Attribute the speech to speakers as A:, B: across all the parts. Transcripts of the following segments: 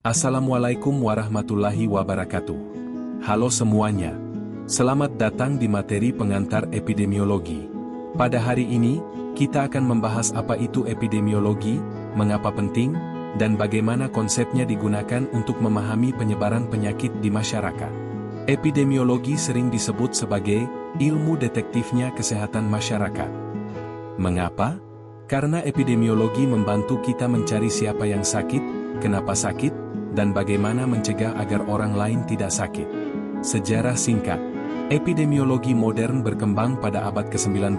A: Assalamualaikum warahmatullahi wabarakatuh. Halo semuanya. Selamat datang di materi pengantar epidemiologi. Pada hari ini, kita akan membahas apa itu epidemiologi, mengapa penting, dan bagaimana konsepnya digunakan untuk memahami penyebaran penyakit di masyarakat. Epidemiologi sering disebut sebagai ilmu detektifnya kesehatan masyarakat. Mengapa? Karena epidemiologi membantu kita mencari siapa yang sakit, kenapa sakit, dan bagaimana mencegah agar orang lain tidak sakit. Sejarah singkat. Epidemiologi modern berkembang pada abad ke-19,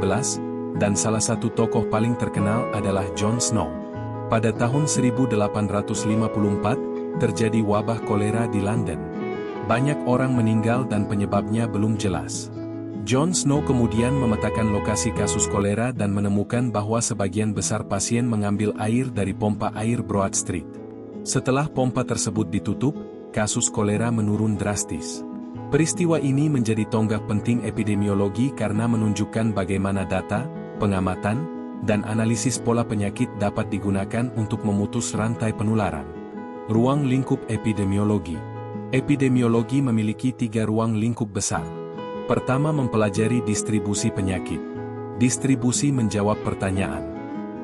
A: dan salah satu tokoh paling terkenal adalah John Snow. Pada tahun 1854, terjadi wabah kolera di London. Banyak orang meninggal dan penyebabnya belum jelas. John Snow kemudian memetakan lokasi kasus kolera dan menemukan bahwa sebagian besar pasien mengambil air dari pompa air Broad Street. Setelah pompa tersebut ditutup, kasus kolera menurun drastis. Peristiwa ini menjadi tonggak penting epidemiologi karena menunjukkan bagaimana data, pengamatan, dan analisis pola penyakit dapat digunakan untuk memutus rantai penularan. Ruang lingkup epidemiologi. Epidemiologi memiliki 3 ruang lingkup besar. Pertama, mempelajari distribusi penyakit. Distribusi menjawab pertanyaan: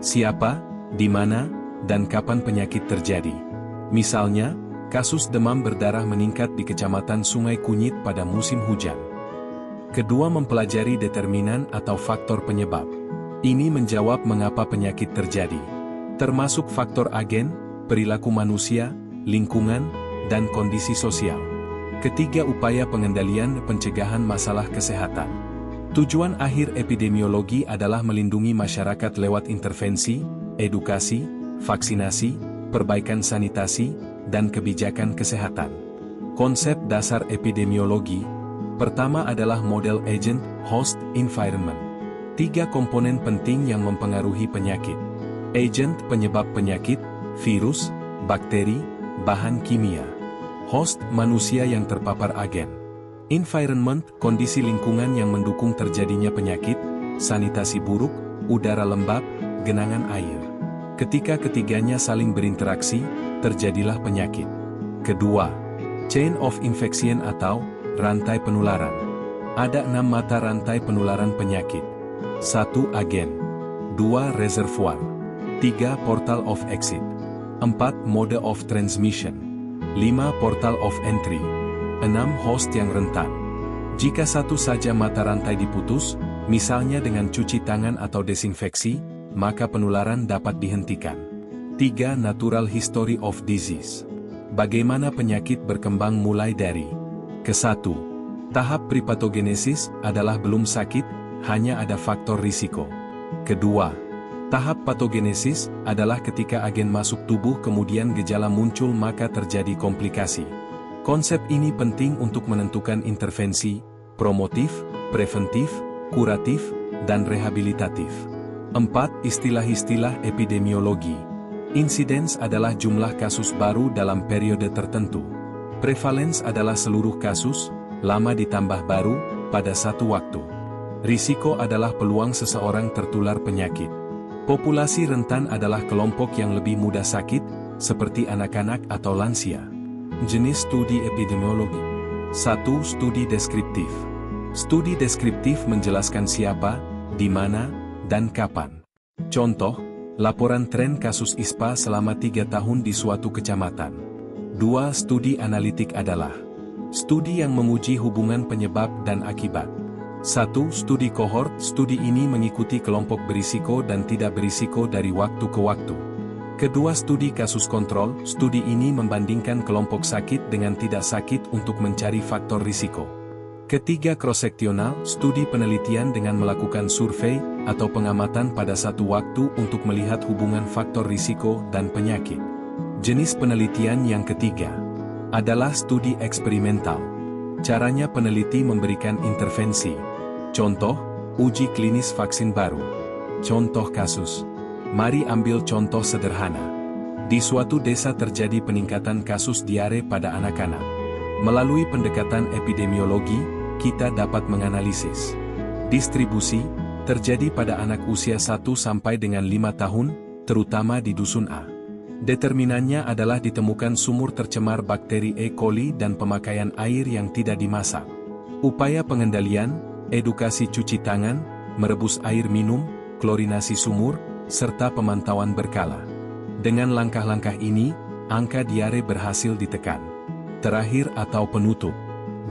A: siapa, di mana, dan kapan penyakit terjadi. Misalnya, kasus demam berdarah meningkat di Kecamatan Sungai Kunyit pada musim hujan. Kedua, mempelajari determinan atau faktor penyebab. Ini menjawab mengapa penyakit terjadi, termasuk faktor agen, perilaku manusia, lingkungan, dan kondisi sosial. Ketiga, upaya pengendalian dan pencegahan masalah kesehatan. Tujuan akhir epidemiologi adalah melindungi masyarakat lewat intervensi, edukasi, vaksinasi, perbaikan sanitasi, dan kebijakan kesehatan. Konsep dasar epidemiologi. Pertama adalah model agent, host, environment. 3 komponen penting yang mempengaruhi penyakit. Agent, penyebab penyakit, virus, bakteri, bahan kimia. Host, manusia yang terpapar agen. Environment, kondisi lingkungan yang mendukung terjadinya penyakit, sanitasi buruk, udara lembab, genangan air. Ketika ketiganya saling berinteraksi, terjadilah penyakit. Kedua, chain of infection atau rantai penularan. Ada 6 mata rantai penularan penyakit. 1. Agen. 2. Reservoir. 3. Portal of exit. 4. Mode of transmission. 5. Portal of entry. 6. Host yang rentan. Jika satu saja mata rantai diputus, misalnya dengan cuci tangan atau desinfeksi, maka penularan dapat dihentikan. 3. Natural history of disease. Bagaimana penyakit berkembang mulai dari ke-1. Tahap prepatogenesis adalah belum sakit, hanya ada faktor risiko. Kedua, tahap patogenesis adalah ketika agen masuk tubuh kemudian gejala muncul maka terjadi komplikasi. Konsep ini penting untuk menentukan intervensi, promotif, preventif, kuratif, dan rehabilitatif. 4. Istilah-istilah epidemiologi. Incidence adalah jumlah kasus baru dalam periode tertentu. Prevalence adalah seluruh kasus, lama ditambah baru, pada satu waktu. Risiko adalah peluang seseorang tertular penyakit. Populasi rentan adalah kelompok yang lebih mudah sakit, seperti anak-anak atau lansia. Jenis studi epidemiologi. 1. Studi deskriptif. Studi deskriptif menjelaskan siapa, di mana, dan kapan. Contoh, laporan tren kasus ISPA selama 3 tahun di suatu kecamatan. 2. Studi analitik adalah studi yang menguji hubungan penyebab dan akibat. 1. Studi kohort. Studi ini mengikuti kelompok berisiko dan tidak berisiko dari waktu ke waktu. Kedua, studi kasus kontrol. Studi ini membandingkan kelompok sakit dengan tidak sakit untuk mencari faktor risiko. Ketiga, cross-seksional. Studi penelitian dengan melakukan survei atau pengamatan pada satu waktu untuk melihat hubungan faktor risiko dan penyakit. Jenis penelitian yang ketiga adalah studi eksperimental. Caranya peneliti memberikan intervensi. Contoh, uji klinis vaksin baru. Contoh kasus. Mari ambil contoh sederhana. Di suatu desa terjadi peningkatan kasus diare pada anak-anak. Melalui pendekatan epidemiologi, kita dapat menganalisis distribusi terjadi pada anak usia 1 sampai dengan 5 tahun, terutama di Dusun A. Determinannya adalah ditemukan sumur tercemar bakteri E. coli dan pemakaian air yang tidak dimasak. Upaya pengendalian, edukasi cuci tangan, merebus air minum, klorinasi sumur, serta pemantauan berkala. Dengan langkah-langkah ini, angka diare berhasil ditekan. Terakhir atau penutup.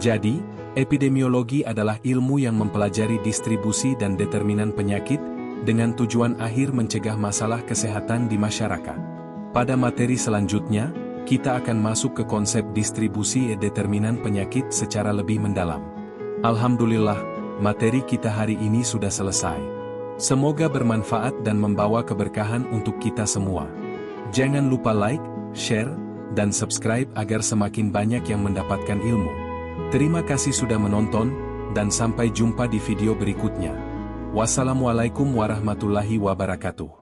A: Jadi, epidemiologi adalah ilmu yang mempelajari distribusi dan determinan penyakit, dengan tujuan akhir mencegah masalah kesehatan di masyarakat. Pada materi selanjutnya, kita akan masuk ke konsep distribusi determinan penyakit secara lebih mendalam. Alhamdulillah, materi kita hari ini sudah selesai. Semoga bermanfaat dan membawa keberkahan untuk kita semua. Jangan lupa like, share, dan subscribe agar semakin banyak yang mendapatkan ilmu. Terima kasih sudah menonton, dan sampai jumpa di video berikutnya. Wassalamualaikum warahmatullahi wabarakatuh.